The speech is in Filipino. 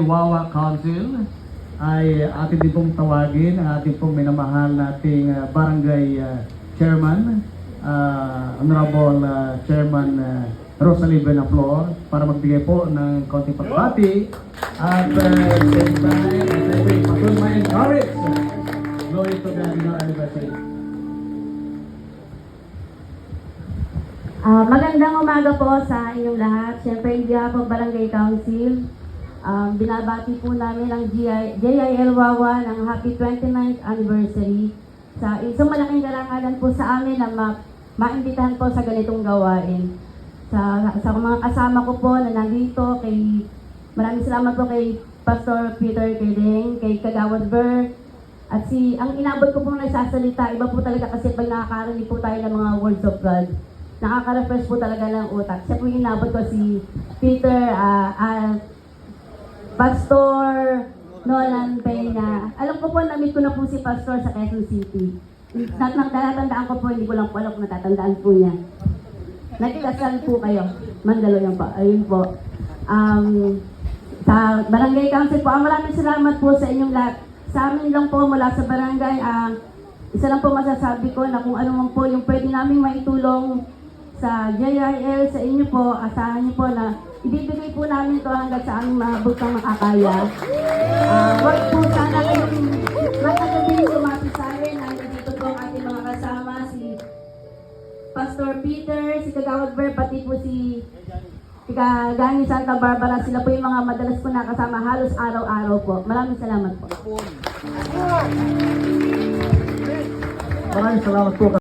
Wawa Council ay atin din pong tawagin ang ating pong minamahal nating barangay chairman, Honorable Chairman Rosalie Benaflor, para magbigay po ng konting pagbati at same time I will patuloy ma-encourage. Glory to God in our anniversary. Magandang umaga po sa inyong lahat. Siyempre, hindi po Barangay Council. Binabati po namin ang JIL Wawa ng happy 29th anniversary. Sa isang malaking garangalan po sa amin na maimbitahan po sa ganitong gawain. Sa mga kasama ko po na nandito, maraming salamat po kay Pastor Peter Kedeng, kay Kagawad Ber, at ang inabot ko pong nagsasalita, iba po talaga kasi pag nakakarinig po tayo ng mga words of God. Nakaka-refresh po talaga ng utak. Siya po yung inabot ko si Peter, Pastor Nolan Peña. Alam ko po, na-meet ko na po si Pastor sa Quezon City. Natatandaan ko po, hindi ko lang po alam kung natatandaan po niya. Nagkasal po kayo. Mandaluyong po. Ayun po. Sa Barangay Council po, maraming salamat po sa inyong lahat. Sa amin lang po mula sa barangay, isa lang po masasabi ko na kung ano man po yung pwede naming maitulong sa JIL, sa inyo po, asahan niyo po na ibibigay po namin to hanggang sa aming mahabutang makakaya. Huwag po sana kayong matagaling lumapit sa amin. Nandito po ang ating mga kasama, si Pastor Peter, si Kagawad Ber, pati po si Gani Santa Barbara. Sila po yung mga madalas po nakasama halos araw-araw po. Maraming salamat po. Maraming salamat po.